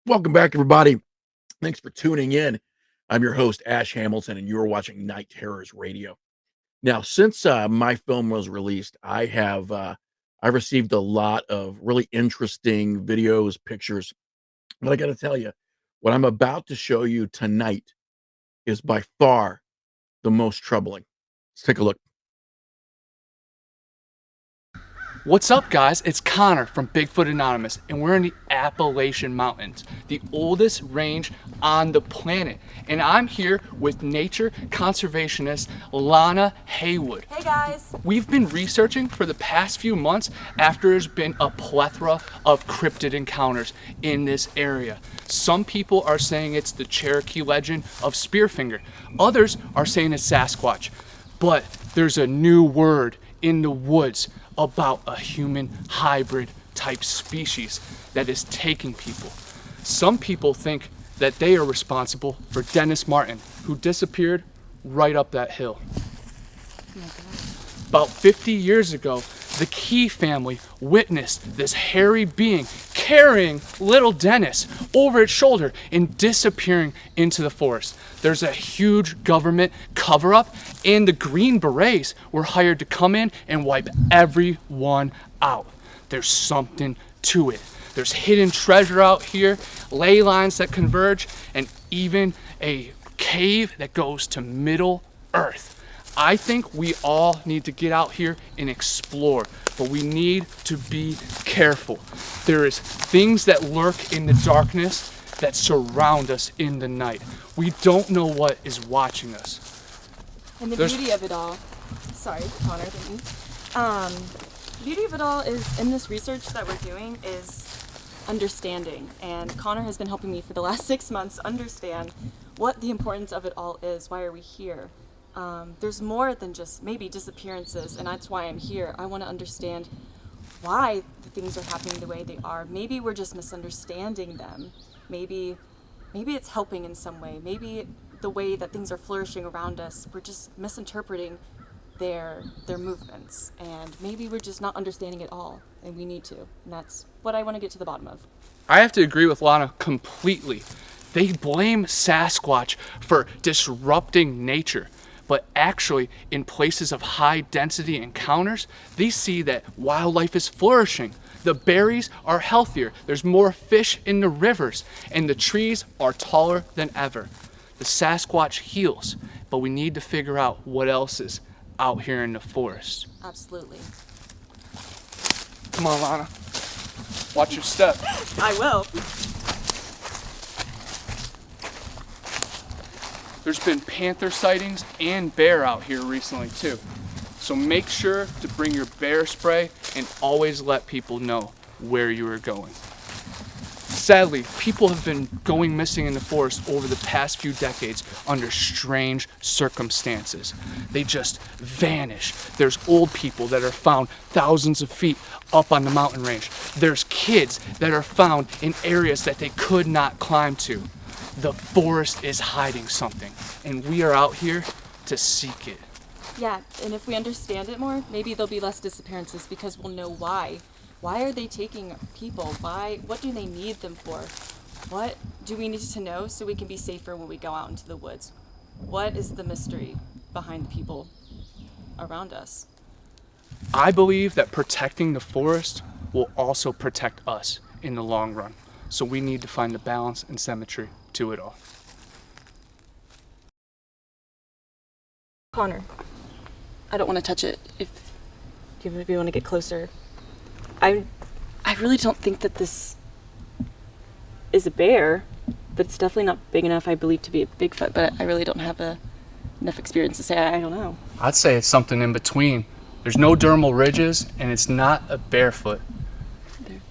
Welcome back, everybody. Thanks for tuning in. I'm your host, Ash Hamilton, and you're watching Night Terrors Radio. Now, since my film was released, I've received a lot of really interesting videos, pictures. But I got to tell you, what I'm about to show you tonight is by far the most troubling. Let's take a look. What's up, guys? It's Connor from Bigfoot Anonymous, and we're in the Appalachian Mountains, the oldest range on the planet. And I'm here with nature conservationist Lana Haywood. Hey guys! We've been researching for the past few months after there's been a plethora of cryptid encounters in this area. Some people are saying it's the Cherokee legend of Spearfinger. Others are saying it's Sasquatch. But there's a new word in the woods about a human hybrid type species that is taking people. Some people think that they are responsible for Dennis Martin, who disappeared right up that hill. Oh my God. About 50 years ago, the Key family witnessed this hairy being carrying little Dennis over its shoulder and disappearing into the forest. There's a huge government cover-up, and the Green Berets were hired to come in and wipe everyone out. There's something to it. There's hidden treasure out here, ley lines that converge, and even a cave that goes to Middle Earth. I think we all need to get out here and explore, but we need to be careful. There is things that lurk in the darkness that surround us in the night. We don't know what is watching us. And the beauty of it all, sorry, Connor, didn't you? The beauty of it all is, in this research that we're doing, is understanding. And Connor has been helping me for the last 6 months understand what the importance of it all is. Why are we here? There's more than just maybe disappearances, and that's why I'm here. I want to understand why the things are happening the way they are. Maybe we're just misunderstanding them. Maybe it's helping in some way. Maybe the way that things are flourishing around us, we're just misinterpreting their movements, and maybe we're just not understanding it all, and we need to. And that's what I want to get to the bottom of. I have to agree with Lana completely. They blame Sasquatch for disrupting nature, but actually in places of high density encounters, they see that wildlife is flourishing. The berries are healthier, there's more fish in the rivers, and the trees are taller than ever. The Sasquatch heals, but we need to figure out what else is out here in the forest. Absolutely. Come on, Lana. Watch your step. I will. There's been panther sightings and bear out here recently too. So make sure to bring your bear spray and always let people know where you are going. Sadly, people have been going missing in the forest over the past few decades under strange circumstances. They just vanish. There's old people that are found thousands of feet up on the mountain range. There's kids that are found in areas that they could not climb to. The forest is hiding something, and we are out here to seek it. Yeah, and if we understand it more, maybe there'll be less disappearances because we'll know why. Why are they taking people? What do they need them for? What do we need to know so we can be safer when we go out into the woods? What is the mystery behind the people around us? I believe that protecting the forest will also protect us in the long run. So we need to find the balance and symmetry to it all. Connor, I don't want to touch it if you want to get closer. I really don't think that this is a bear, but it's definitely not big enough, I believe, to be a Bigfoot, but I really don't have enough experience to say I don't know. I'd say it's something in between. There's no dermal ridges, and it's not a barefoot.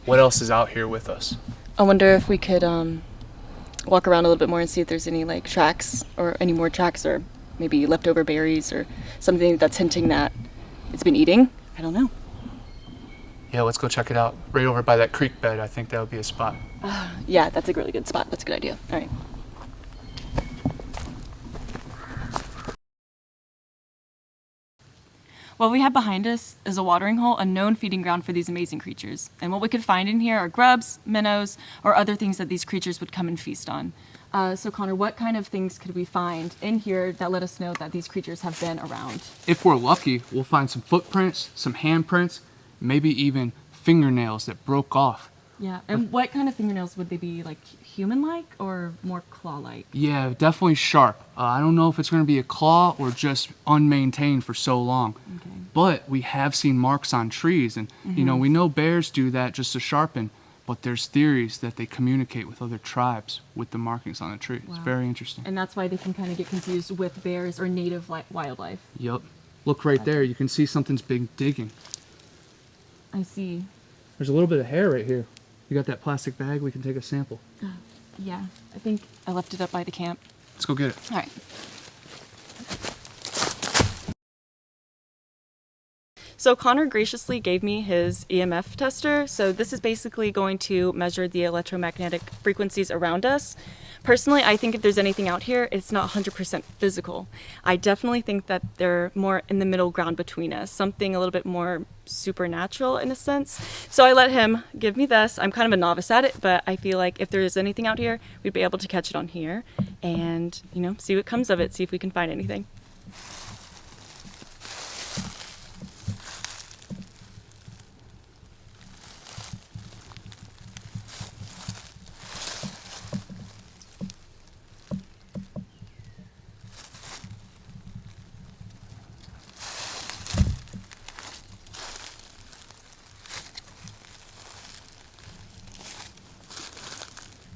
What else is out here with us? I wonder if we could walk around a little bit more and see if there's any like tracks or any more tracks or maybe leftover berries or something that's hinting that it's been eating. I don't know. Yeah, let's go check it out. Right over by that creek bed, I think that would be a spot. Yeah, that's a really good spot. That's a good idea. All right. What we have behind us is a watering hole, a known feeding ground for these amazing creatures. And what we could find in here are grubs, minnows, or other things that these creatures would come and feast on. So Connor, what kind of things could we find in here that let us know that these creatures have been around? If we're lucky, we'll find some footprints, some handprints, maybe even fingernails that broke off. Yeah, and what kind of fingernails would they be, like human-like or more claw-like? Yeah, definitely sharp. I don't know if it's going to be a claw or just unmaintained for so long. Okay. But we have seen marks on trees, and we know bears do that just to sharpen, but there's theories that they communicate with other tribes with the markings on the tree. Wow. It's very interesting. And that's why they can kind of get confused with bears or native wildlife. Yep. Look right there. You can see something's been digging. I see. There's a little bit of hair right here. You got that plastic bag? We can take a sample. Yeah, I think I left it up by the camp. Let's go get it. All right. So Connor graciously gave me his EMF tester. So this is basically going to measure the electromagnetic frequencies around us. Personally, I think if there's anything out here, it's not 100% physical. I definitely think that they're more in the middle ground between us, something a little bit more supernatural in a sense. So I let him give me this. I'm kind of a novice at it, but I feel like if there is anything out here, we'd be able to catch it on here and, see what comes of it, see if we can find anything.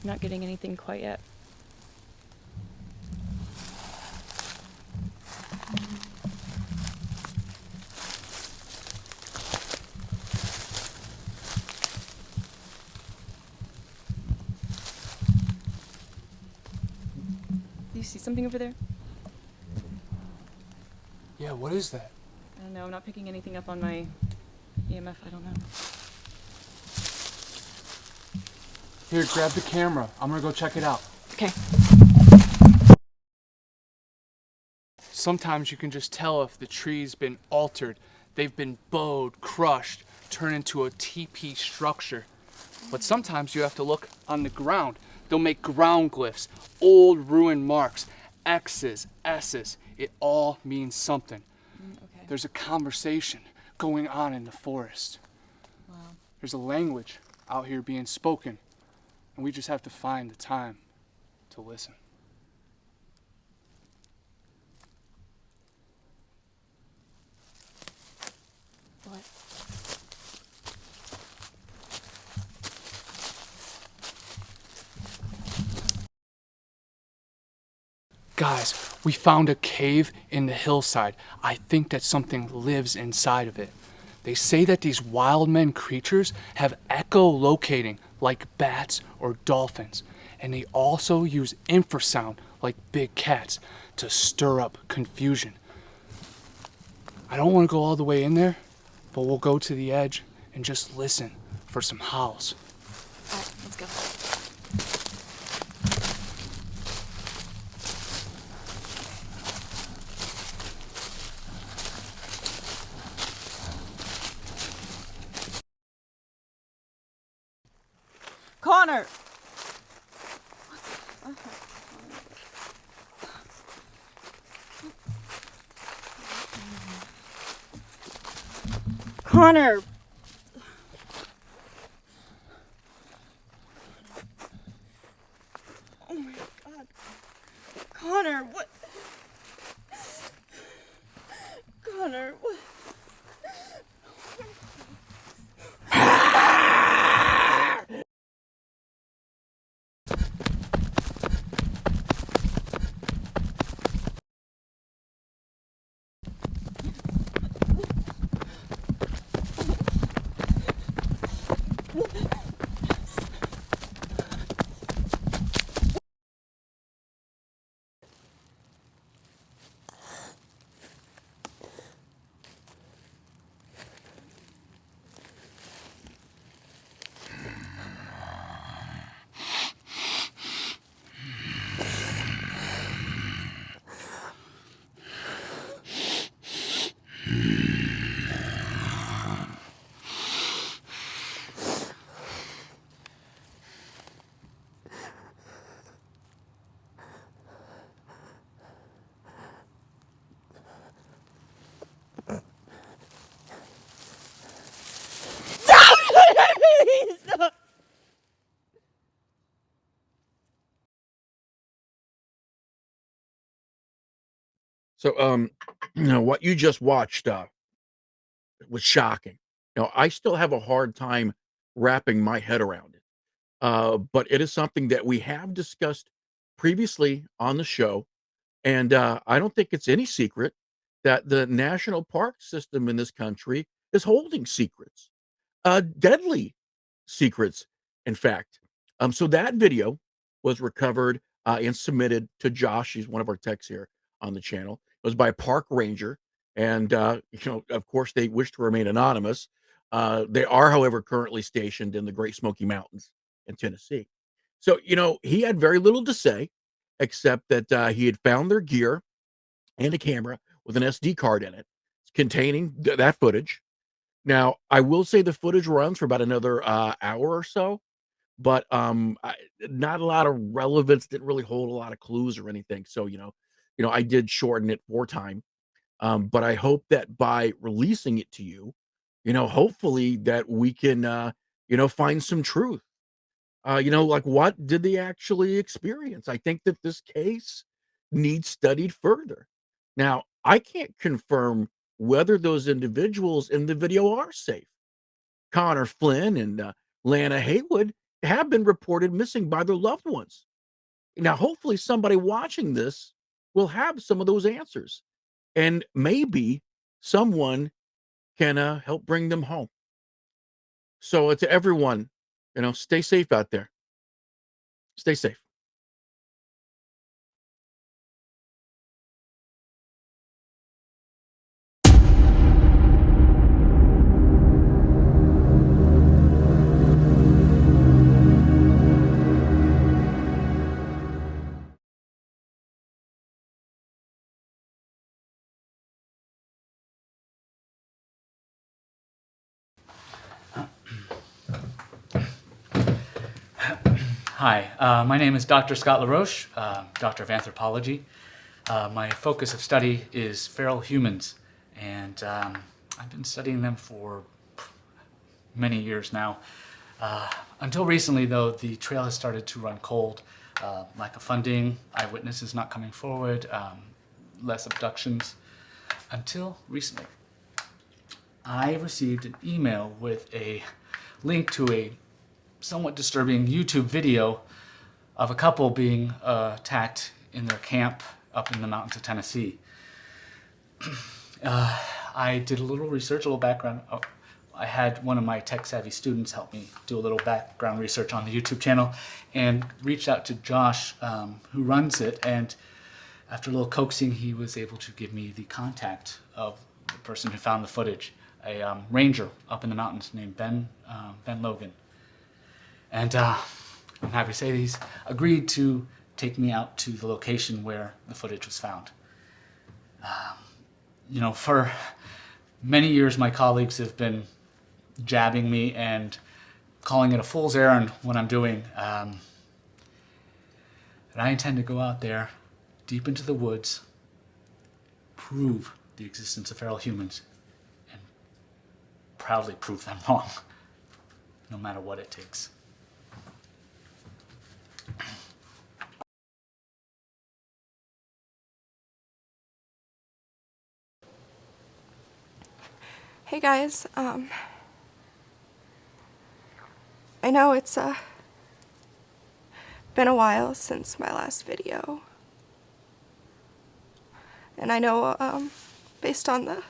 Not getting anything quite yet. Do you see something over there? Yeah, what is that? I don't know. I'm not picking anything up on my EMF. I don't know. Here, grab the camera. I'm gonna go check it out. Okay. Sometimes you can just tell if the tree's been altered. They've been bowed, crushed, turned into a teepee structure. But sometimes you have to look on the ground. They'll make ground glyphs, old ruined marks, X's, S's. It all means something. Okay. There's a conversation going on in the forest. Wow. There's a language out here being spoken, and we just have to find the time to listen. What? Guys, we found a cave in the hillside. I think that something lives inside of it. They say that these wildmen creatures have echolocating like bats or dolphins, and they also use infrasound like big cats to stir up confusion. I don't want to go all the way in there, but we'll go to the edge and just listen for some howls. All right, let's go. Connor! Connor! Oh my God. Connor, what? Connor, what? So, what you just watched was shocking. I still have a hard time wrapping my head around it. But it is something that we have discussed previously on the show, and I don't think it's any secret that the national park system in this country is holding secrets, deadly secrets, in fact. So that video was recovered and submitted to Josh. He's one of our techs here on the channel. It was by a park ranger, and of course, they wish to remain anonymous. They are, however, currently stationed in the Great Smoky Mountains in Tennessee. So, he had very little to say, except that he had found their gear and a camera with an SD card in it containing that footage. Now, I will say the footage runs for about another hour or so, but not a lot of relevance. Didn't really hold a lot of clues or anything. So, I did shorten it for time. But I hope that by releasing it to you, hopefully that we can, find some truth. Like what did they actually experience? I think that this case needs studied further. Now, I can't confirm whether those individuals in the video are safe. Connor Flynn and Lana Haywood have been reported missing by their loved ones. Now, hopefully, somebody watching this will have some of those answers, and maybe someone can help bring them home. So, to everyone, stay safe out there. Stay safe. Hi, my name is Dr. Scott LaRoche, Doctor of Anthropology. My focus of study is feral humans, and I've been studying them for many years now. Until recently, though, the trail has started to run cold. Lack of funding, eyewitnesses not coming forward, less abductions. Until recently, I received an email with a link to a somewhat disturbing YouTube video of a couple being attacked in their camp up in the mountains of Tennessee. I did a little research, a little background. I had one of my tech-savvy students help me do a little background research on the YouTube channel and reached out to Josh, who runs it, and after a little coaxing, he was able to give me the contact of the person who found the footage, a ranger up in the mountains named Ben Logan. And I'm happy to say he's agreed to take me out to the location where the footage was found. For many years, my colleagues have been jabbing me and calling it a fool's errand what I'm doing. And I intend to go out there, deep into the woods, prove the existence of feral humans, and proudly prove them wrong, no matter what it takes. Hey guys, I know it's been a while since my last video, and I know based on the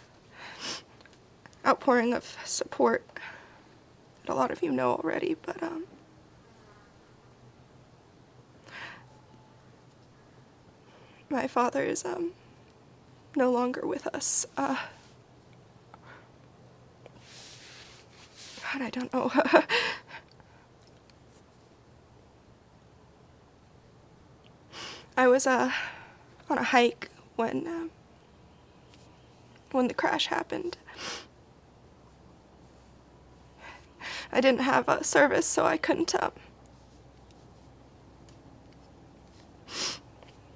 outpouring of support that a lot of you know already, but my father is no longer with us. God, I don't know. I was on a hike when the crash happened. I didn't have a service, so I couldn't.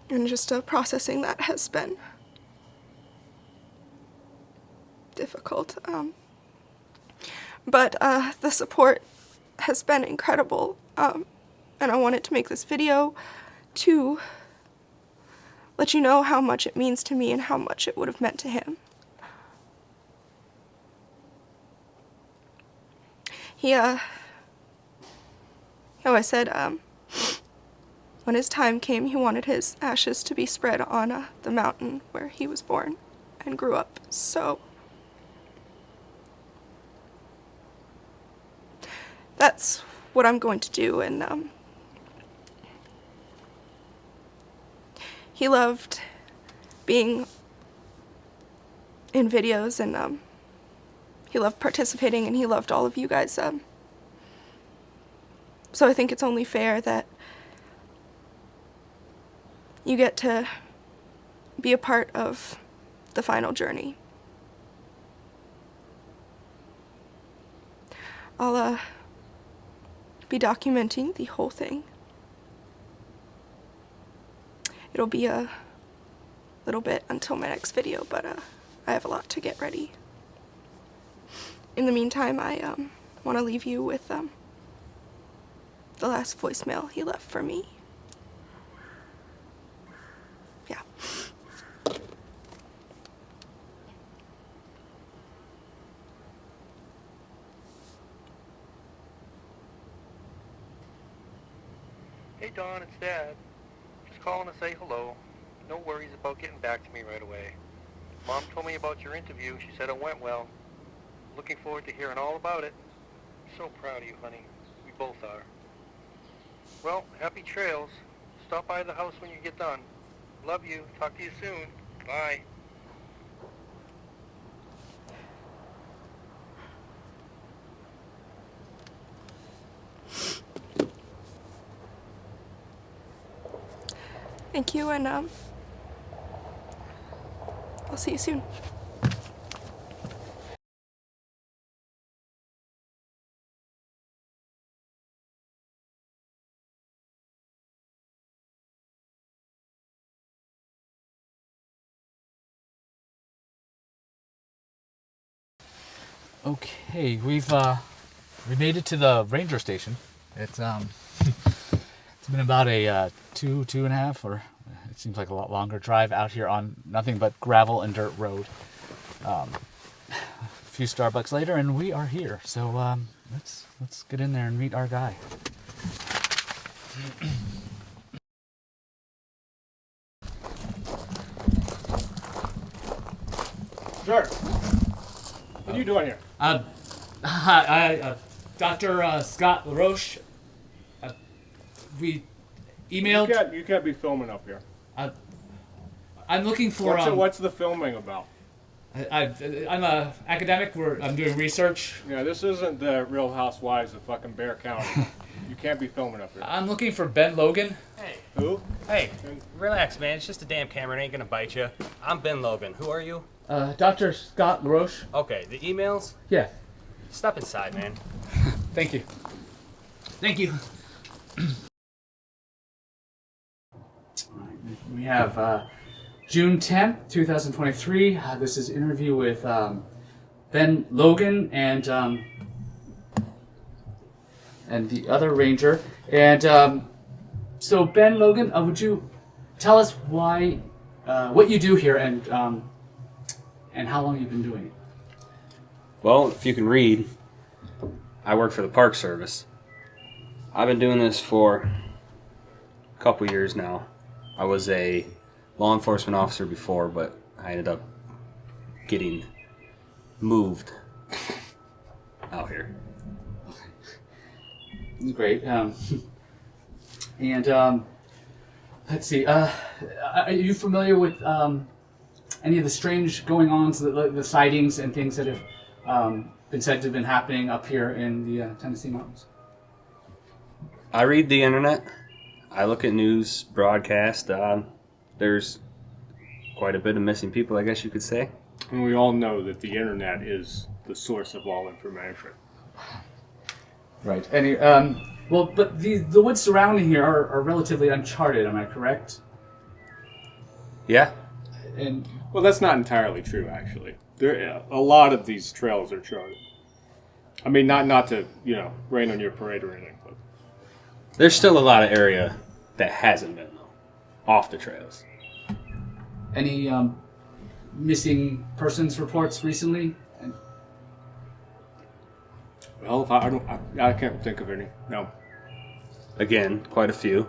And just processing that has been difficult. But the support has been incredible, and I wanted to make this video to let you know how much it means to me and how much it would have meant to him. He always said when his time came, he wanted his ashes to be spread on the mountain where he was born and grew up. So that's what I'm going to do, and he loved being in videos, and he loved participating, and he loved all of you guys. So I think it's only fair that you get to be a part of the final journey. I'll be documenting the whole thing. It'll be a little bit until my next video, but I have a lot to get ready. In the meantime, I want to leave you with the last voicemail he left for me. Yeah. Hey Dawn, it's Dad. Just calling to say hello. No worries about getting back to me right away. Mom told me about your interview. She said it went well. Looking forward to hearing all about it. So proud of you, honey. We both are. Well, happy trails. Stop by the house when you get done. Love you. Talk to you soon. Bye. Thank you, and I'll see you soon. Okay, we made it to the ranger station. It's it's been about a 2.5, or it seems like a lot longer drive out here on nothing but gravel and dirt road. A few Starbucks later, and we are here. So let's get in there and meet our guy. Sure. What are you doing here? Hi, Dr. Scott LaRoche. We emailed. You can't be filming up here. I'm looking for. What's the filming about? I'm a academic. I'm doing research. Yeah, this isn't the Real Housewives of fucking Bear County. You can't be filming up here. I'm looking for Ben Logan. Hey. Who? Hey, relax, man. It's just a damn camera. It ain't gonna bite you. I'm Ben Logan. Who are you? Dr. Scott LaRoche. Okay, the emails? Yeah. Step inside, man. Thank you. Thank you. We have June 10th, 2023. This is an interview with Ben Logan and the other ranger. And so, Ben Logan, would you tell us why, what you do here and how long you've been doing it? Well, if you can read, I work for the Park Service. I've been doing this for a couple years now. I was a law enforcement officer before, but I ended up getting moved out here. Great. Let's see. Are you familiar with any of the strange going-ons, the sightings and things that have been said to have been happening up here in the Tennessee mountains? I read the internet. I look at news broadcast. There's quite a bit of missing people, I guess you could say. And we all know that the internet is the source of all information. Right. Any, well, but the woods surrounding here are relatively uncharted. Am I correct? Yeah. And Well, that's not entirely true, actually. A lot of these trails are charted. I mean, not to rain on your parade or anything, but There's still a lot of area that hasn't been, though, off the trails. any missing persons reports recently? well, if I can't think of any. No. Again, quite a few.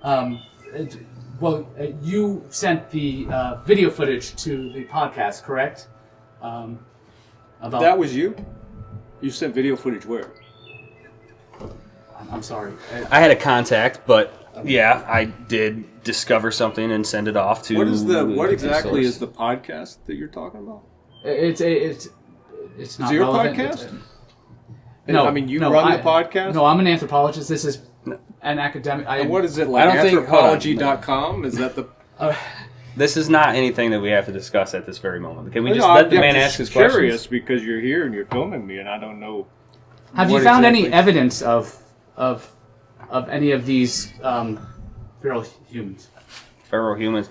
Well, you sent the video footage to the podcast, correct? About That was you? You sent video footage where? I'm sorry. I had a contact, but yeah, I did discover something and send it off to. What exactly source. is the podcast that you're talking about? It's not Is it your relevant. podcast? No, I mean, you no, run the podcast? No, I'm an anthropologist. This is an academic. And what is it, like I don't think- anthropology.com? Is that the... This is not anything that we have to discuss at this very moment. Can we just No, let the I'm man just ask his curious questions? because you're here and you're filming me and I don't know. Have you what found any exactly- evidence of any of these feral humans? Feral humans.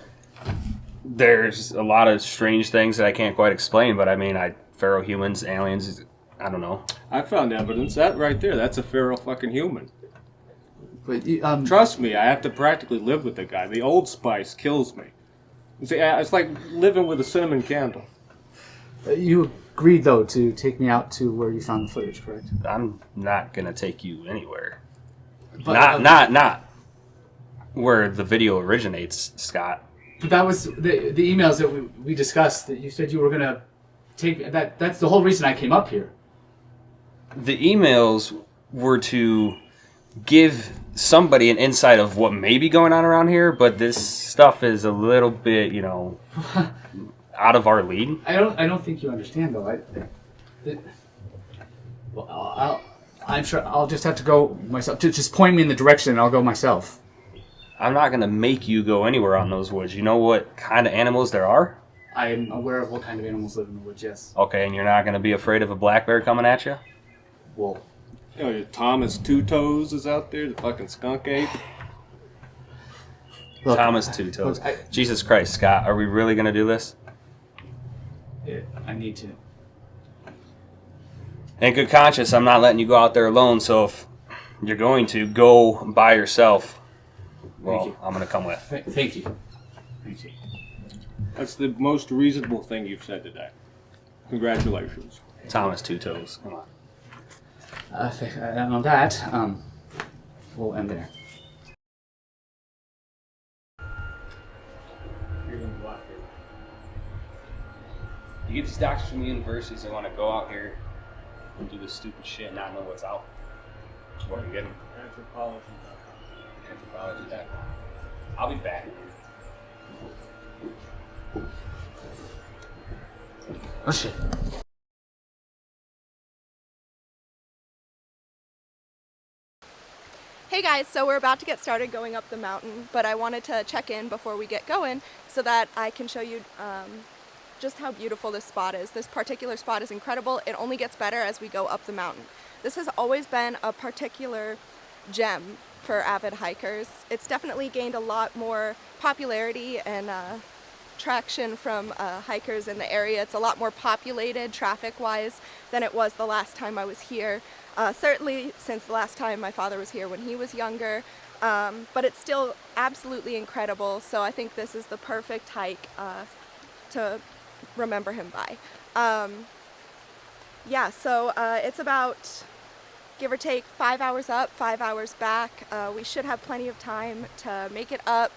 There's a lot of strange things that I can't quite explain, but I mean, feral humans, aliens, I don't know. I found evidence. That right there, that's a feral fucking human. But Trust me, I have to practically live with the guy. The Old Spice kills me. It's like living with a cinnamon candle. you agreed though to take me out to where you found the footage, correct? I'm not gonna take you anywhere. But, Not where the video originates, Scott. But that was the emails that we discussed. That you said you were gonna take. That's the whole reason I came up here. The emails were to give somebody an insight of what may be going on around here, but this stuff is a little bit, out of our league. I don't think you understand though. I'm sure I'll just have to go myself. Just point me in the direction and I'll go myself. I'm not going to make you go anywhere on those woods. You know what kind of animals there are? I am aware of what kind of animals live in the woods, yes. Okay, and you're not going to be afraid of a black bear coming at you? Well, Thomas Two Toes is out there, the fucking skunk ape. look, Thomas Two Toes. look, Jesus Christ, Scott, are we really going to do this? I need to. in good conscience, I'm not letting you go out there alone. So if you're going to go by yourself, well, I'm going to come with. Thank you. Thank you. That's the most reasonable thing you've said today. Congratulations. Thomas Two Toes. Come on. And on that, we'll end there. You get these doctors from the universities that want to go out here and do this stupid shit and not know what's out. What are you getting? Anthropology.com. I'll be back. Oh shit. Hey guys, so we're about to get started going up the mountain, but I wanted to check in before we get going so that I can show you just how beautiful this spot is. This particular spot is incredible. It only gets better as we go up the mountain. This has always been a particular gem for avid hikers. It's definitely gained a lot more popularity and traction from hikers in the area. It's a lot more populated traffic-wise than it was the last time I was here. Certainly since the last time my father was here when he was younger, but it's still absolutely incredible. So I think this is the perfect hike to remember him by. Yeah, so it's about, give or take, 5 hours up, 5 hours back. We should have plenty of time to make it up,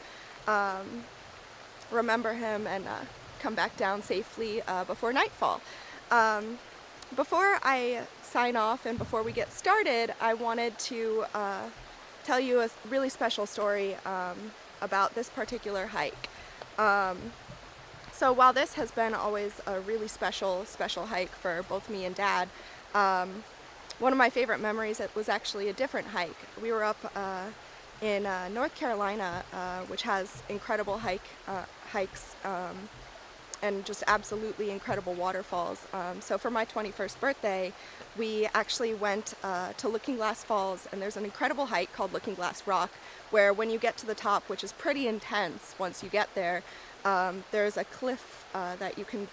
remember him, and come back down safely before nightfall. Before I sign off and before we get started, I wanted to tell you a really special story about this particular hike. So while this has been always a really special hike for both me and Dad, one of my favorite memories was actually a different hike. We were up in North Carolina, which has incredible hikes and just absolutely incredible waterfalls. So for my 21st birthday, we actually went to Looking Glass Falls, and there's an incredible hike called Looking Glass Rock, where when you get to the top, which is pretty intense once you get there, there's a cliff that you can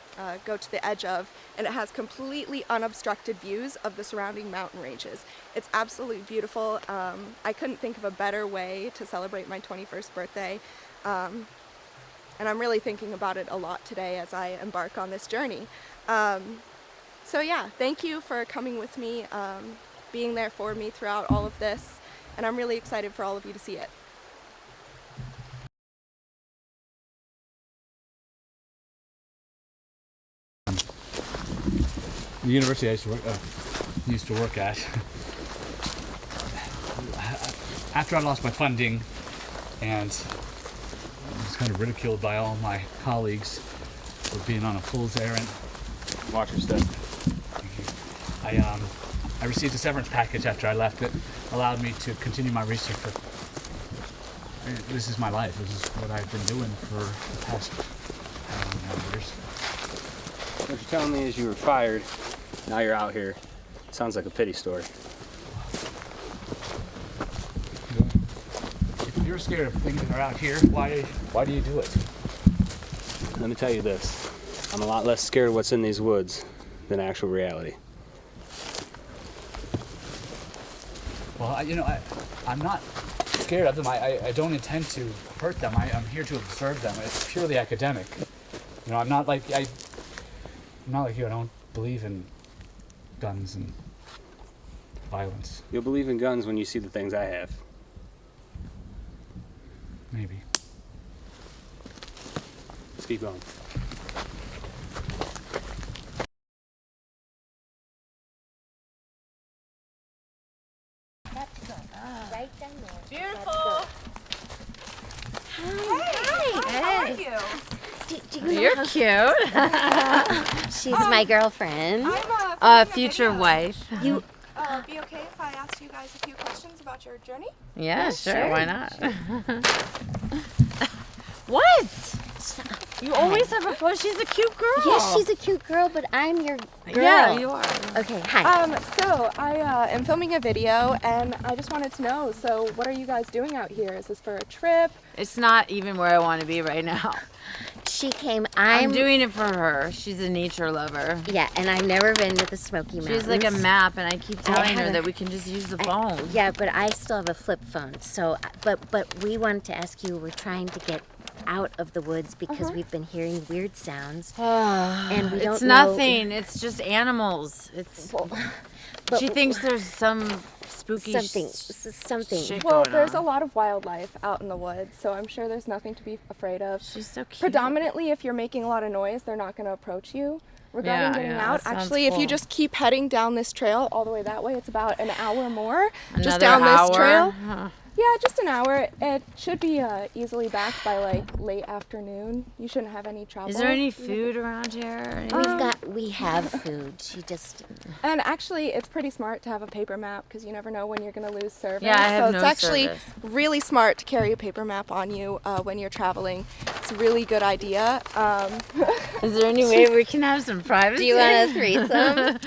go to the edge of, and it has completely unobstructed views of the surrounding mountain ranges. It's absolutely beautiful. I couldn't think of a better way to celebrate my 21st birthday. And I'm really thinking about it a lot today as I embark on this journey. So yeah, thank you for coming with me, being there for me throughout all of this, and I'm really excited for all of you to see it. The university I used to work at, after I lost my funding and was kind of ridiculed by all my colleagues for being on a fool's errand. Watch your step. I received a severance package after I left. It allowed me to continue my research. This is my life. This is what I've been doing for the past years. What you're telling me is you were fired, now you're out here. Sounds like a pity story. If you're scared of things that are out here, why do you do it? Let me tell you this. I'm a lot less scared of what's in these woods than actual reality. Well, I'm not scared of them. I don't intend to hurt them. I'm here to observe them. It's purely academic. I'm not like you. I don't believe in guns and violence. You'll believe in guns when you see the things I have. Maybe. Let's keep going. Beautiful. Hi. How are you? You're cute. She's my girlfriend. I'm Future wife. You be okay if I asked you guys a few questions about your journey? Yeah, sure. Why not? What? Stop. You always have a pose. She's a cute girl. Yes, she's a cute girl, but I'm your girl. Yeah, you are. Okay, hi. So I am filming a video, and I just wanted to know, so what are you guys doing out here? Is this for a trip? It's not even where I want to be right now. She came, I'm doing it for her. She's a nature lover. Yeah, and I've never been to the Smoky Mountains. She's like a map, and I keep telling her that we can just use the phone. Yeah, but I still have a flip phone. So, but we wanted to ask you, we're trying to get out of the woods because we've been hearing weird sounds. And we don't It's know. nothing. It's just animals. It's. She thinks there's some spooky something. shit Well, going there's on. a lot of wildlife out in the woods, so I'm sure there's nothing to be afraid of. She's so cute. Predominantly, if you're making a lot of noise, they're not going to approach you. Regarding getting out, that sounds actually, if you cool. just keep heading down this trail all the way that way, it's about an hour more. Just Another down hour? this trail. Huh. Yeah, just an hour. It should be easily back by like late afternoon. You shouldn't have any trouble. Is there any food around here? We have food. She just. And actually, it's pretty smart to have a paper map because you never know when you're going to lose service. Yeah, I have so no it's actually service. really smart to carry a paper map on you when you're traveling. It's a really good idea. Is there any way we can have some privacy? Do you want a threesome?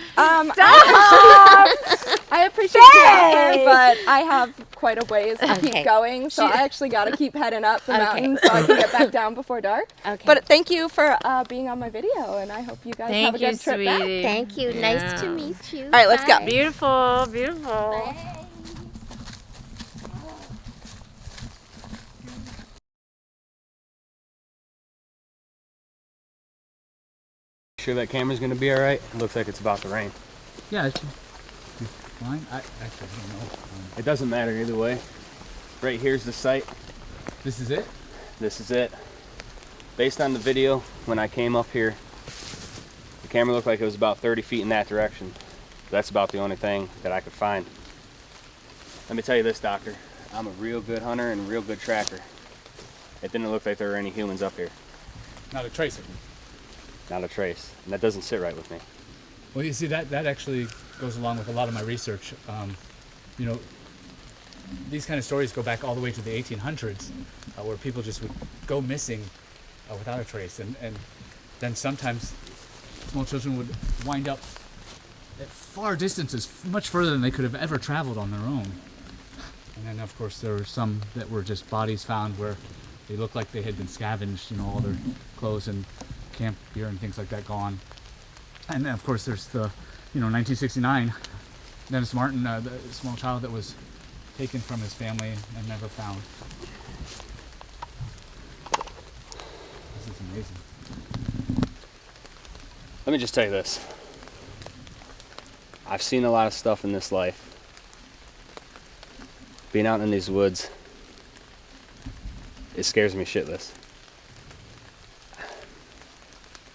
I appreciate the offer, but I have quite a ways to keep going, so I actually got to keep heading up the mountain so I can get back down before dark. Okay. But thank you for being on my video, and I hope you guys have a good trip back. Thank you. Nice to meet you. All right, let's go. Beautiful, beautiful. Sure that camera's gonna be all right? It looks like it's about to rain. Yeah, it's fine. I actually don't know. It doesn't matter either way. Right here's the site. This is it? This is it. Based on the video, when I came up here, the camera looked like it was about 30 feet in that direction. That's about the only thing that I could find. Let me tell you this, Doctor. I'm a real good hunter and a real good tracker. It didn't look like there were any humans up here. Not a trace of them. Not a trace. And that doesn't sit right with me. Well, you see, that actually goes along with a lot of my research. You know, these kind of stories go back all the way to the 1800s, where people just would go missing without a trace. And then sometimes small children would wind up at far distances, much further than they could have ever traveled on their own. And then, of course, there were some that were just bodies found where they looked like they had been scavenged, you know, all their clothes and camp gear and things like that gone. And then, of course, there's the, 1969, Dennis Martin, the small child that was taken from his family and never found. This is amazing. Let me just tell you this. I've seen a lot of stuff in this life. Being out in these woods, it scares me shitless.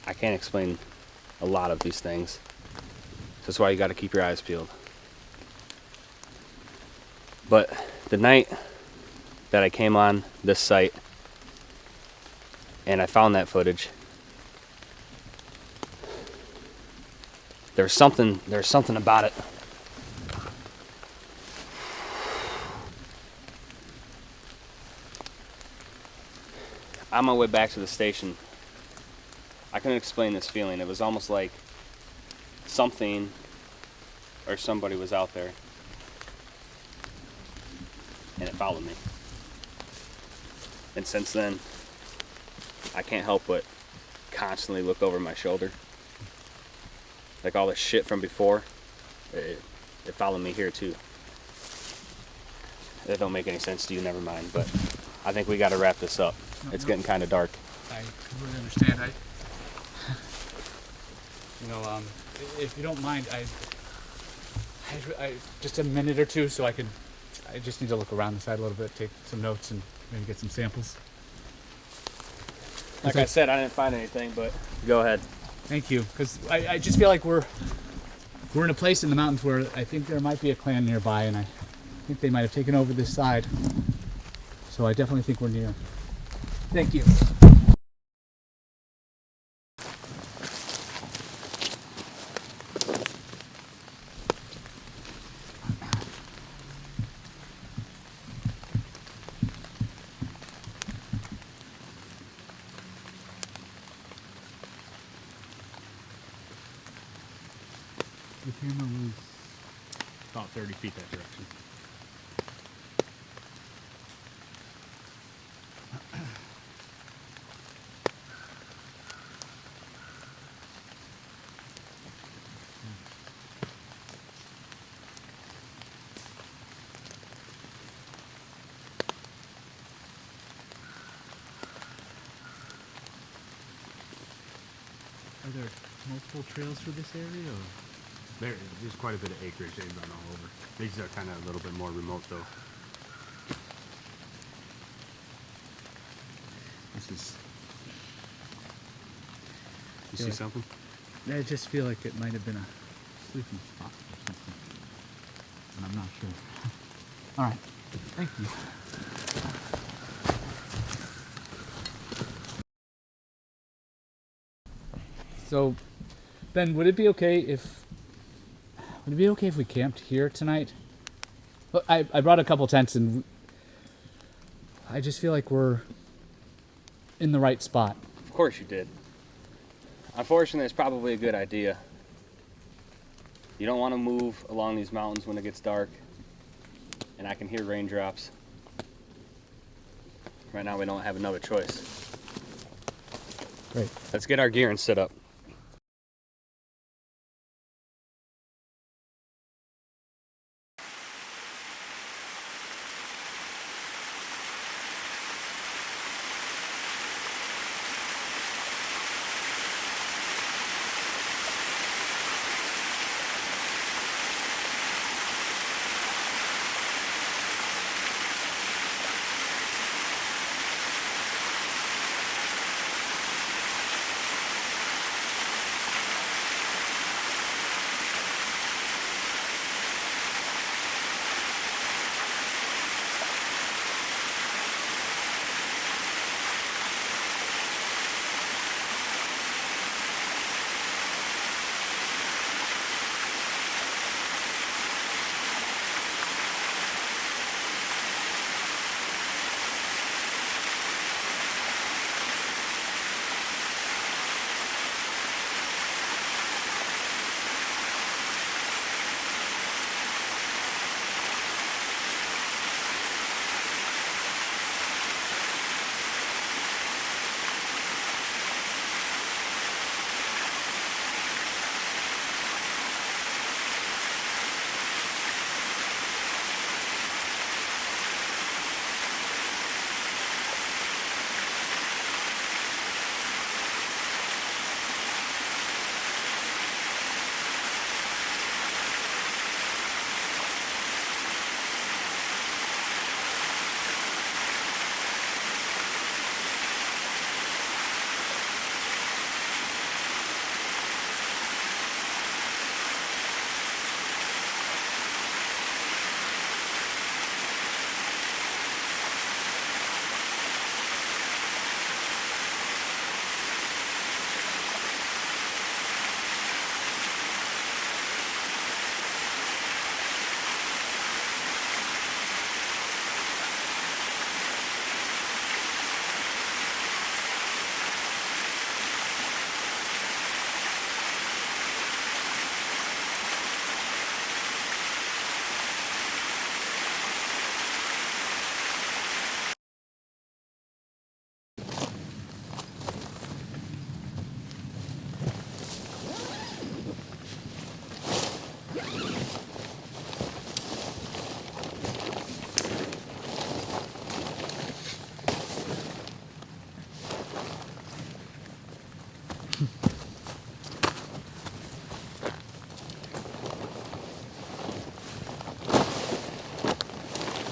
I can't explain a lot of these things. That's why you got to keep your eyes peeled. But the night that I came on this site and I found that footage, there's something about it. On my way back to the station, I couldn't explain this feeling. It was almost like something or somebody was out there and it followed me. And since then, I can't help but constantly look over my shoulder. Like all the shit from before, it followed me here too. That don't make any sense to you, never mind. But I think we got to wrap this up. It's getting kind of dark. I completely understand. If you don't mind, I just a minute or two, so I just need to look around the site a little bit, take some notes, and maybe get some samples. Like I said, I didn't find anything, but go ahead. Thank you, because I just feel like we're in a place in the mountains where I think there might be a clan nearby, and I think they might have taken over this side. So I definitely think we're near. Thank you. The camera was about 30 feet that direction. Are there multiple trails for this area? Or? There's quite a bit of acreage they've run all over. These are kind of a little bit more remote though. This is. You see something? I just feel like it might have been a sleeping spot or something. And I'm not sure. All right. Thank you. So, Ben, would it be okay if we camped here tonight? Look, I brought a couple tents, and I just feel like we're in the right spot. Of course you did. Unfortunately, it's probably a good idea. You don't want to move along these mountains when it gets dark, and I can hear raindrops. Right now, we don't have another choice. Great. Let's get our gear and set up.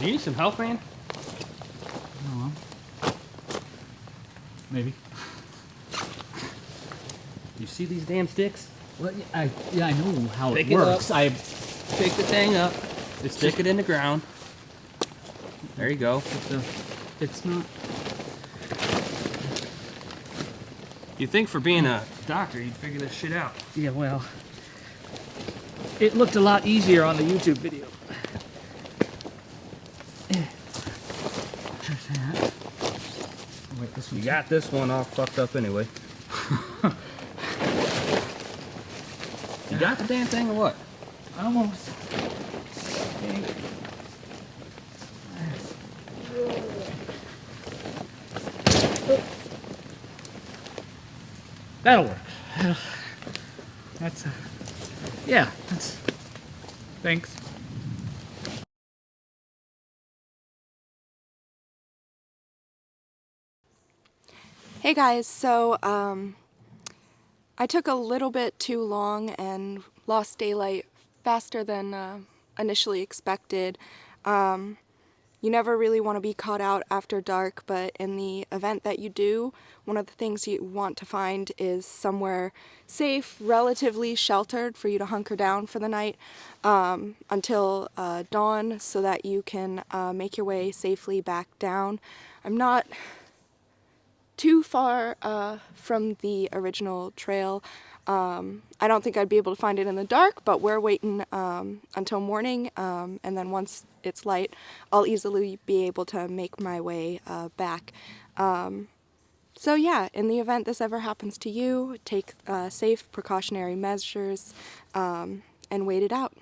Do you need some help, man? No. Maybe. You see these damn sticks? Well, I know how Pick it works. Pick the thing up. Stick it in the ground. There you go. It's not. You think for being a doctor, you'd figure this shit out. Yeah, well, it looked a lot easier on the YouTube video. There's that. Oh, wait, this one. You got this one all fucked up anyway. You got Got the damn thing or what? Almost. That'll work. That's, yeah, that's, thanks. Hey guys, so I took a little bit too long and lost daylight faster than initially expected. You never really want to be caught out after dark, but in the event that you do, one of the things you want to find is somewhere safe, relatively sheltered for you to hunker down for the night until dawn so that you can make your way safely back down. I'm not too far from the original trail. I don't think I'd be able to find it in the dark, but we're waiting until morning, and then once it's light, I'll easily be able to make my way back. So yeah, in the event this ever happens to you, take safe precautionary measures and wait it out.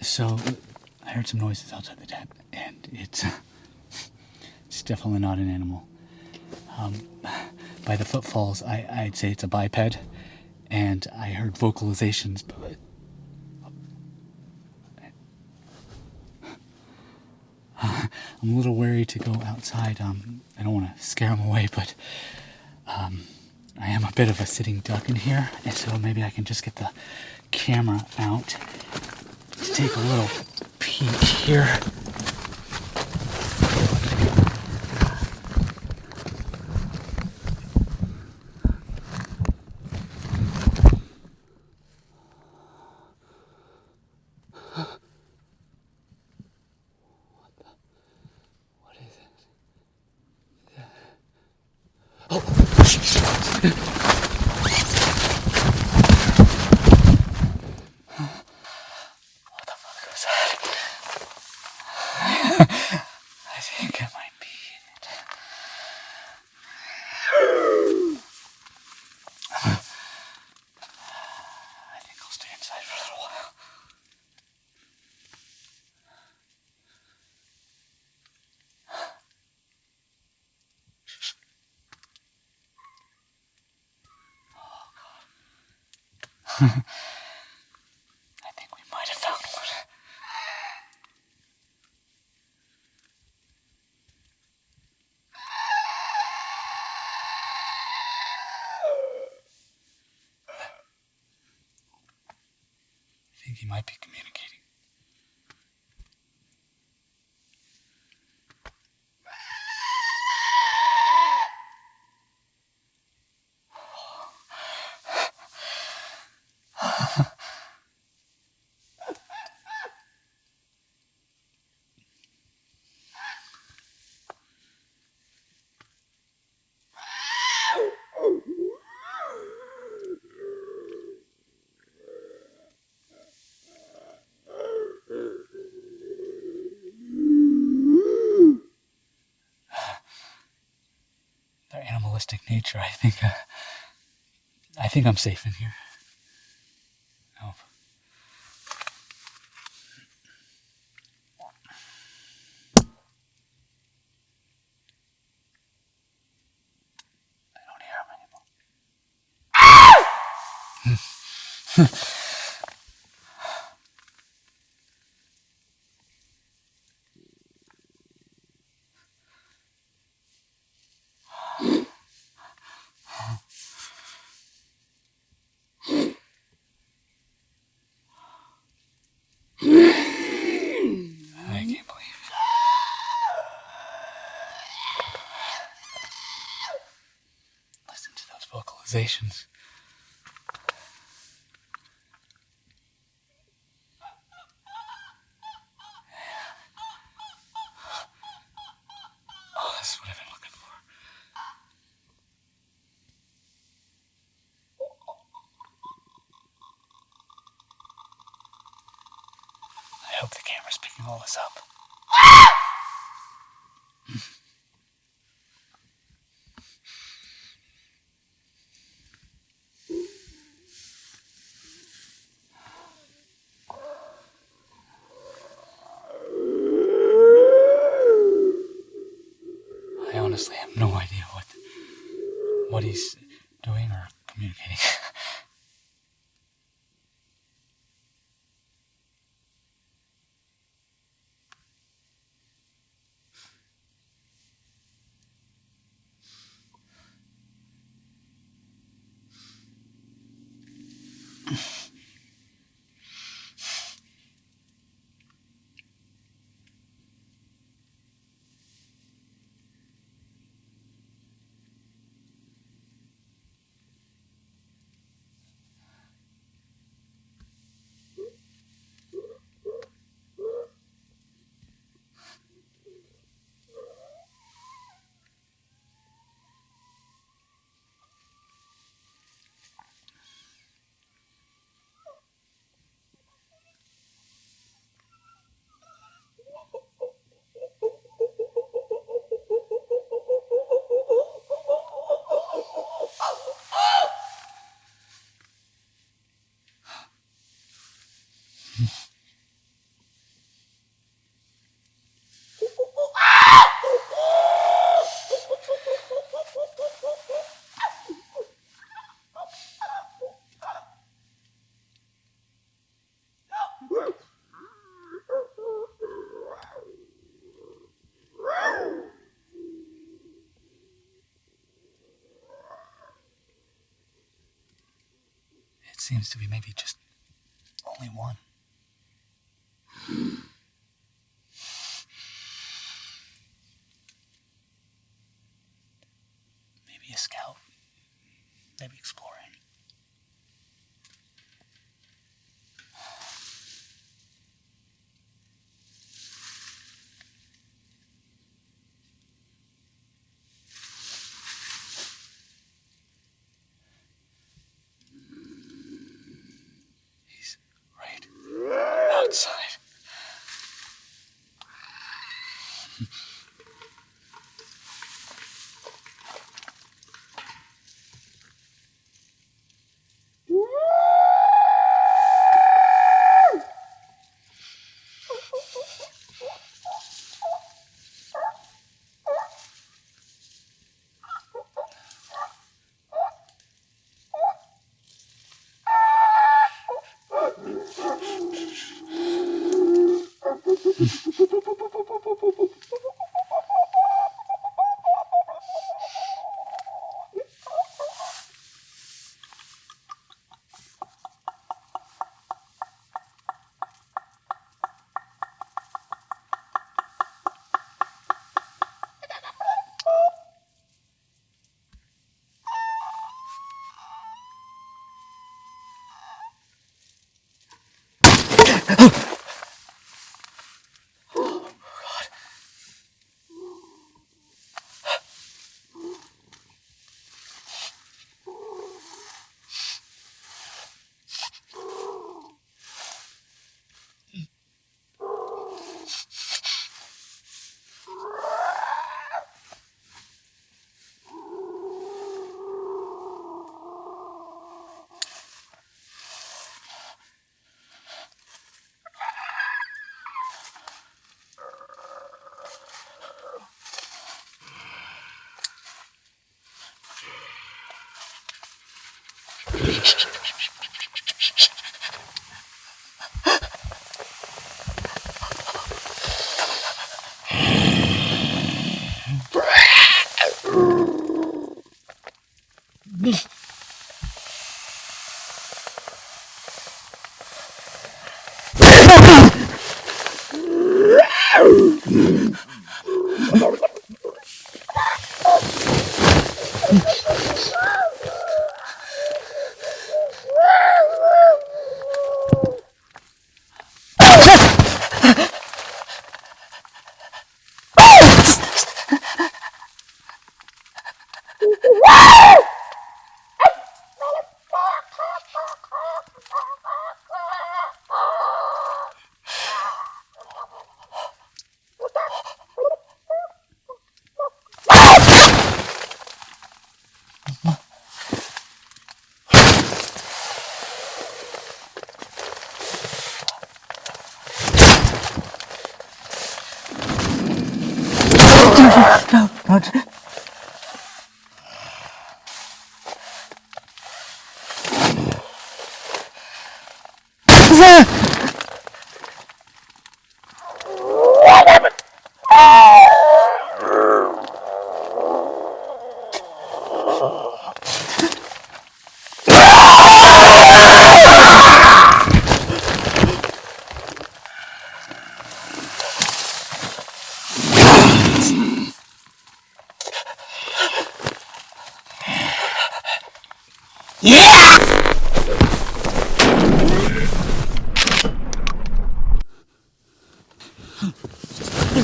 So, I heard some noises outside the tent, and it's definitely not an animal. By the footfalls, I'd say it's a biped, and I heard vocalizations, but I'm a little wary to go outside. I don't want to scare them away, but I am a bit of a sitting duck in here, and so maybe I can just get the camera out to take a little peek here. I think it might be it. I think I'll stay inside for a little while. Oh, God. I think we might have found one. I think he might be communicating. animalistic nature, I think I'm safe in here. I hope. I don't hear him anymore. I can't believe it. Listen to those vocalizations. Oh, this is what I've been looking for. I hope the camera's picking all this up. I honestly have no idea what he's doing or communicating. It seems to be maybe just only one. Maybe a scout. Maybe exploring. He's right outside.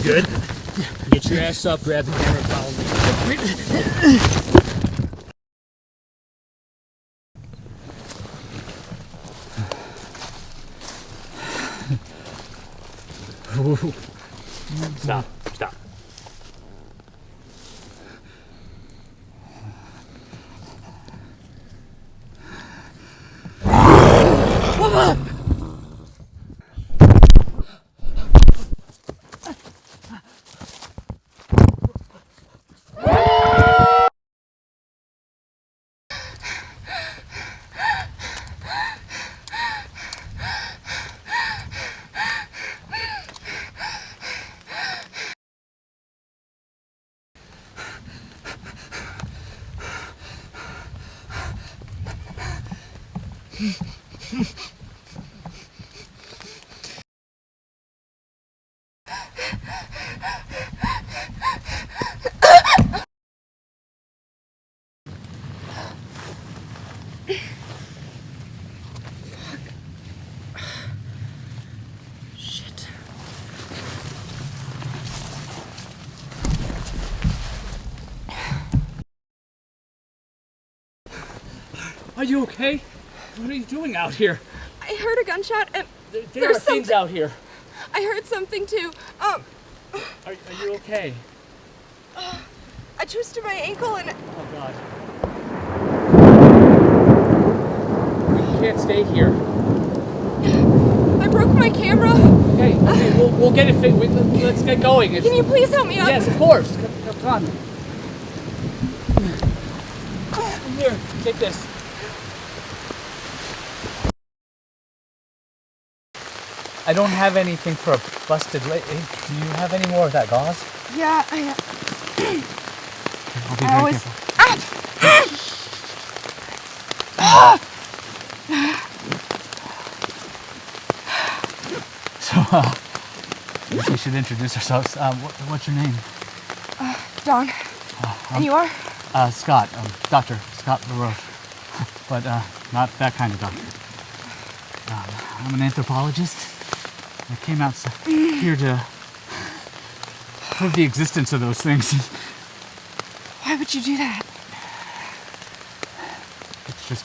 Good. Get your ass up, grab the camera, follow me. Stop. Stop. Are you okay? What are you doing out here? I heard a gunshot and There are things out here. I heard something too. Are you okay? I twisted my ankle and... Oh God. We can't stay here. I broke my camera. Okay, we'll get it fixed. Let's get going. Can you please help me up? Yes, of course. Come on. Here, take this. I don't have anything for a busted leg. Do you have any more of that gauze? Yeah, I'll be very careful. So, I guess we should introduce ourselves. What's your name? Dawn. And you are? Scott. Dr. Scott Laro. But not that kind of doctor. I'm an anthropologist. I came out here to prove the existence of those things. Why would you do that? It's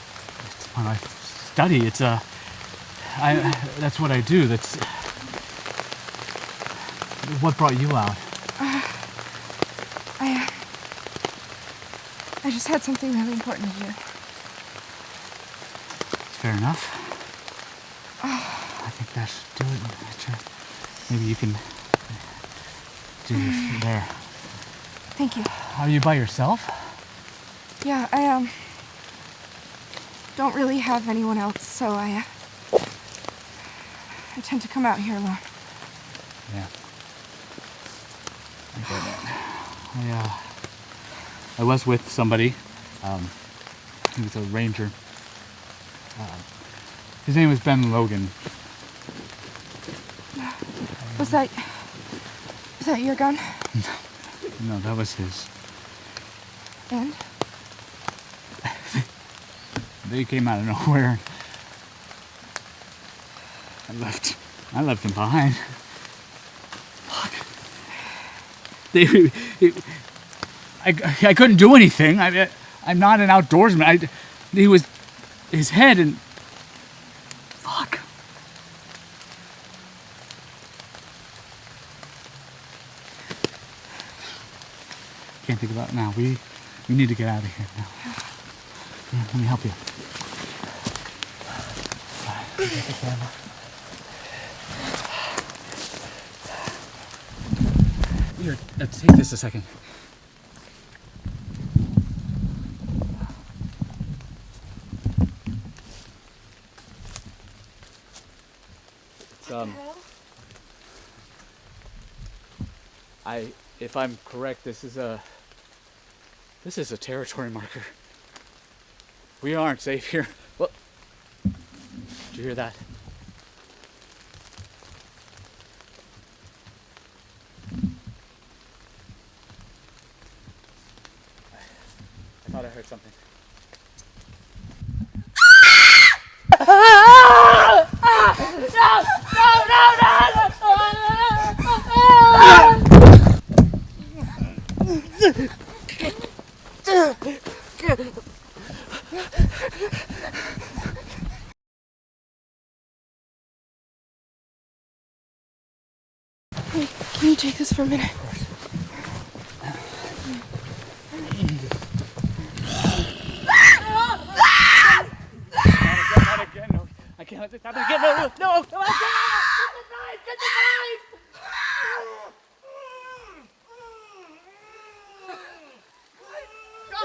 my life study. That's what I do. That's what brought you out. I just had something really important to do. Fair enough. I think that should do it. Maybe you can do this there. Thank you. Are you by yourself? Yeah, don't really have anyone else, so I tend to come out here alone. Yeah. I get it. I was with somebody. He was a ranger. His name was Ben Logan. Was that your gun? No, that was his. And? They came out of nowhere. I left him behind. Fuck. I couldn't do anything. I'm not an outdoorsman. He was his head and fuck. Can't think about it now. We need to get out of here now. Yeah, let me help you. Get the camera. Here, take this a second. If I'm correct, this is a territory marker. We aren't safe here. Well, did you hear that? I thought I heard something. Hey, can you take this for a minute? Of course. Not again. No, I can't let this happen again. No, come on, get the knife! Get the knife! Go!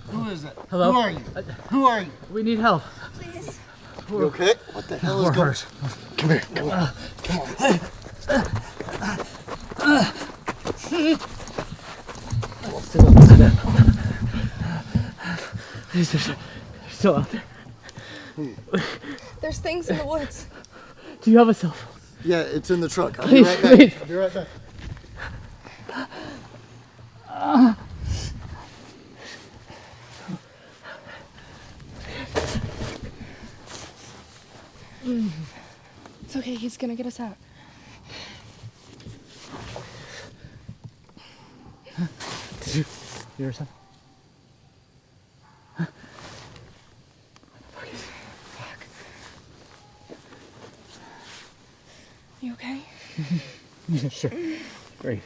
Who is it? Hello? Who are you? Who are you? We need help. Please. You okay? What the hell is going on? Come here. Come on. Come on. Sit down. Please, they're still out there. There's things in the woods. Do you have a cell phone? Yeah, it's in the truck. I'll Please, be right back. please. I'll be right back. It's okay, he's gonna get us out. Did you hear something? Fuck. You okay? Yeah, sure. Great.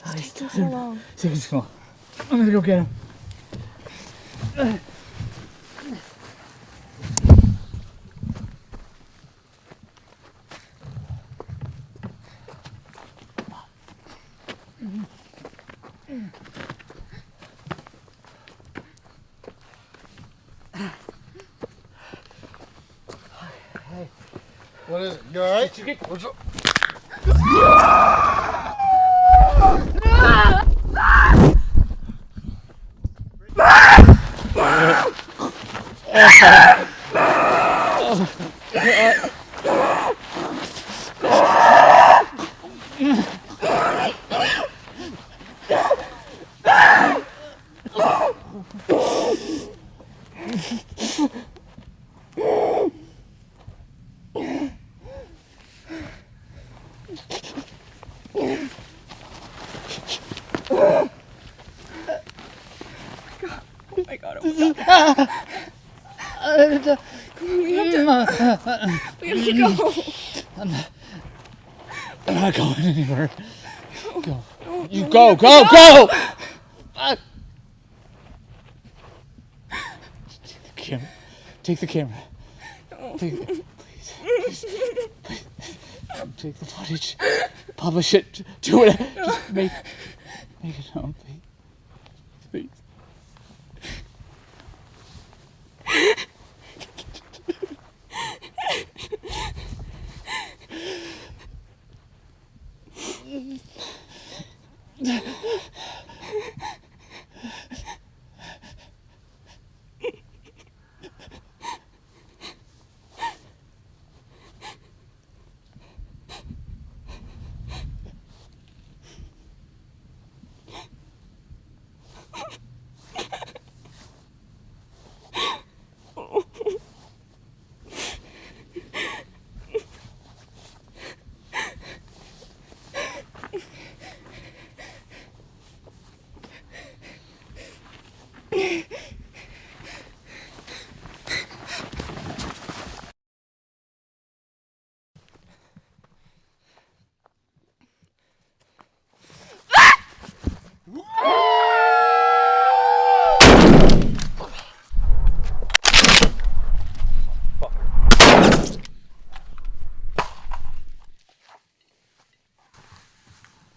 It's taking so long. Take it slow. I'm gonna go get him. What is it? You alright? What's up? Oh my god, we have to go. I'm not going anywhere. Go. You go, go, go! camera. Take the camera. Take it. Please. Take the footage. Publish it. Do it. Just make it known, please.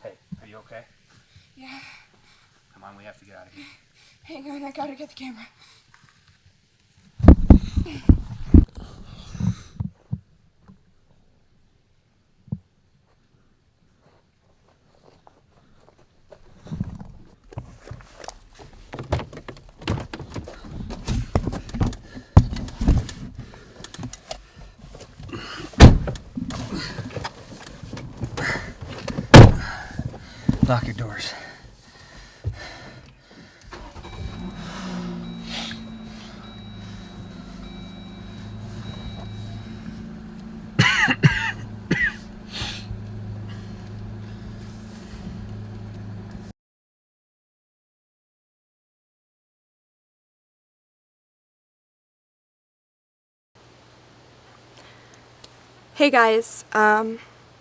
Hey, are you okay? Yeah. Come on, we have to get out of here. Hang on, I gotta get the camera. Lock your doors. Hey guys,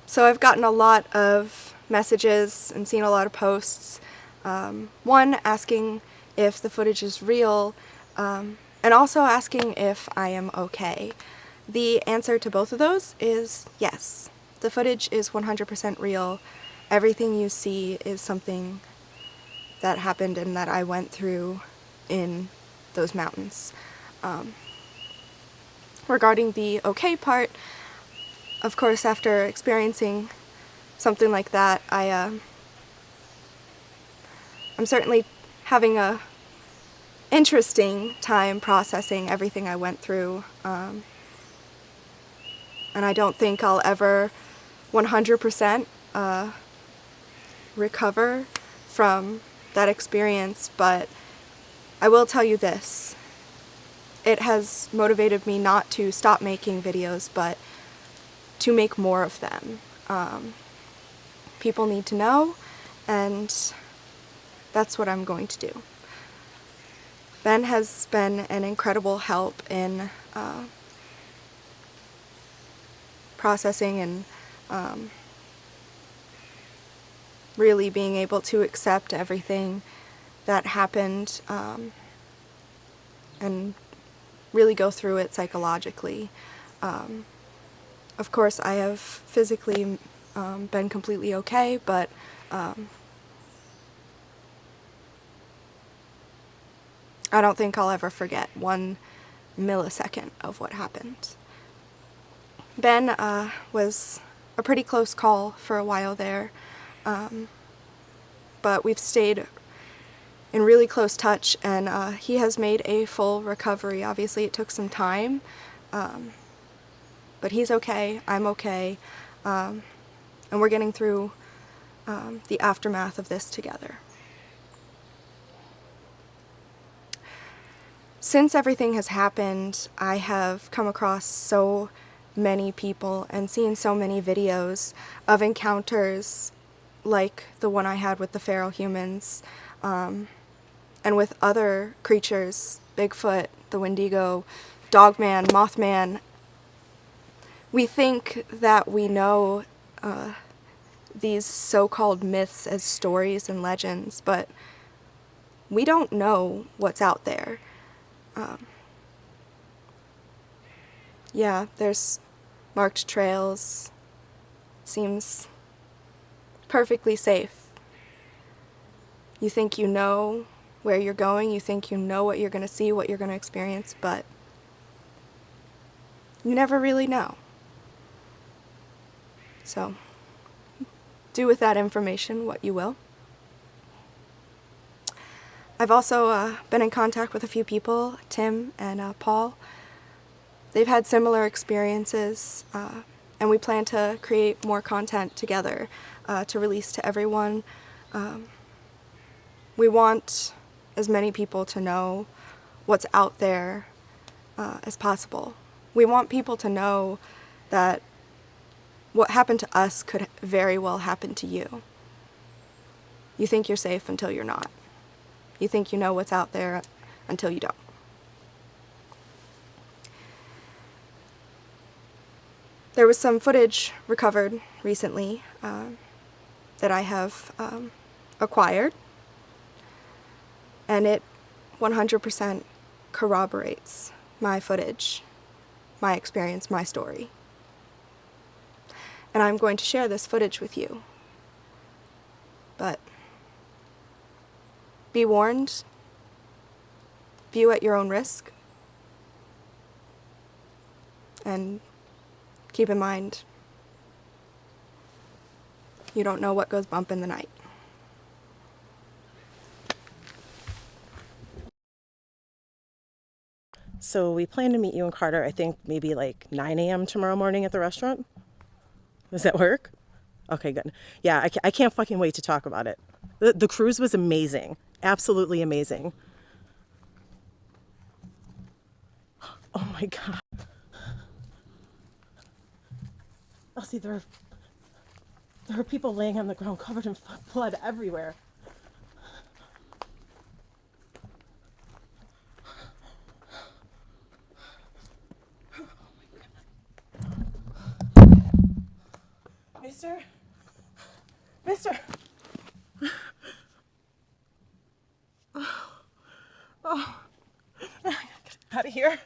so I've gotten a lot of messages and seen a lot of posts. One asking if the footage is real, and also asking if I am okay. The answer to both of those is yes. The footage is 100% real. Everything you see is something that happened and that I went through in those mountains. Regarding the okay part, of course, after experiencing something like that, I'm certainly having a interesting time processing everything I went through, and I don't think I'll ever 100% recover from that experience, but I will tell you this. It has motivated me not to stop making videos, but to make more of them. People need to know, and that's what I'm going to do. Ben has been an incredible help in processing and really being able to accept everything that happened and really go through it psychologically. Of course, I have physically been completely okay, but I don't think I'll ever forget 1 millisecond of what happened. Ben was a pretty close call for a while there, but we've stayed in really close touch, and he has made a full recovery. Obviously, it took some time, but he's okay, I'm okay, and we're getting through the aftermath of this together. Since everything has happened, I have come across so many people and seen so many videos of encounters like the one I had with the feral humans, and with other creatures, Bigfoot, the Wendigo, Dogman, Mothman. We think that we know these so-called myths as stories and legends, but we don't know what's out there. Yeah, there's marked trails. Seems perfectly safe. You think you know where you're going, you think you know what you're going to see, what you're going to experience, but you never really know. So, do with that information what you will. I've also been in contact with a few people, Tim and Paul. They've had similar experiences, and we plan to create more content together to release to everyone. We want as many people to know what's out there as possible. We want people to know that what happened to us could very well happen to you. You think you're safe until you're not. You think you know what's out there until you don't. There was some footage recovered recently that I have acquired, and it 100% corroborates my footage, my experience, my story. And I'm going to share this footage with you. But be warned, view at your own risk, and keep in mind, you don't know what goes bump in the night. So we plan to meet you and Carter, I think maybe like 9 a.m. tomorrow morning at the restaurant. Does that work? Okay, good. Yeah, I can't fucking wait to talk about it. The cruise was amazing. Absolutely amazing. Oh my God. Oh, see, there are people laying on the ground covered in blood everywhere. Mister. Oh, get out of here.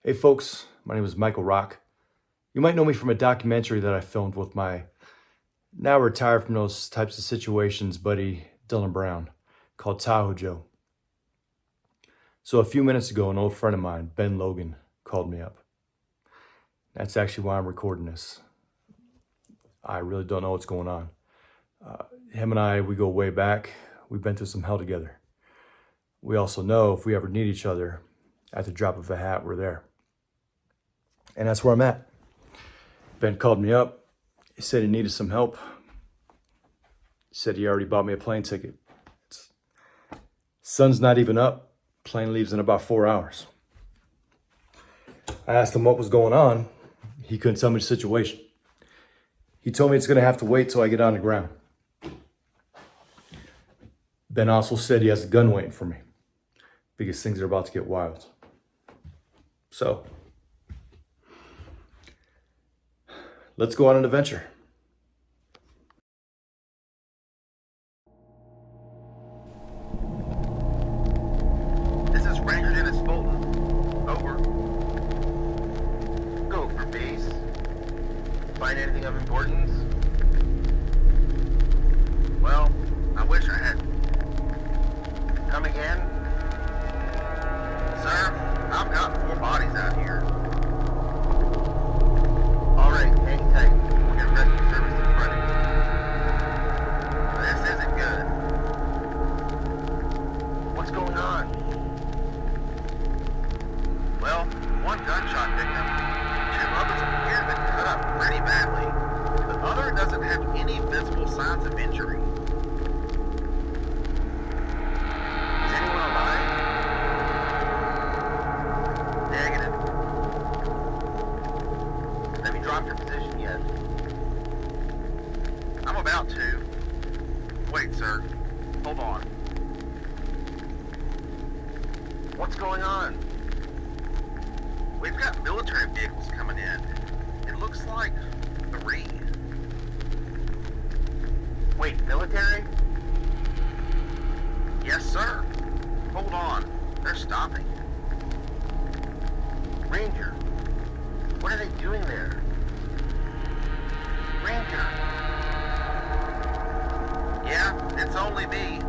Hey folks, my name is Michael Rock. You might know me from a documentary that I filmed with my now retired from those types of situations buddy Dylan Brown called Tahoe Joe. So a few minutes ago, an old friend of mine, Ben Logan, called me up. That's actually why I'm recording this. I really don't know what's going on. Him and I, we go way back. We've been through some hell together. We also know if we ever need each other, at the drop of a hat, we're there. And that's where I'm at. Ben called me up. He said he needed some help. He said he already bought me a plane ticket. Sun's not even up. Plane leaves in about 4 hours. I asked him what was going on. He couldn't tell me the situation. He told me it's gonna have to wait till I get on the ground. Ben also said he has a gun waiting for me because things are about to get wild. So, let's go on an adventure. This is Ranger Dennis Fulton. Over. Go for base. Find anything of importance? Well, I wish I had. Come again? Sir, I've got 4 bodies out here. Alright, hang tight. We'll get rescue service in front of you. This isn't good. What's going on? Well, 1 gunshot victim. 2 others appear to have been cut up pretty badly. The other doesn't have any visible signs of injury. Is anyone alive? Negative. Have you dropped your position yet? I'm about to. Wait, sir. Hold on. What's going on? We've got military vehicles coming in. It looks like 3. Wait, military? Yes, sir. Hold on. They're stopping. Ranger, what are they doing there? Ranger. Yeah, it's only me.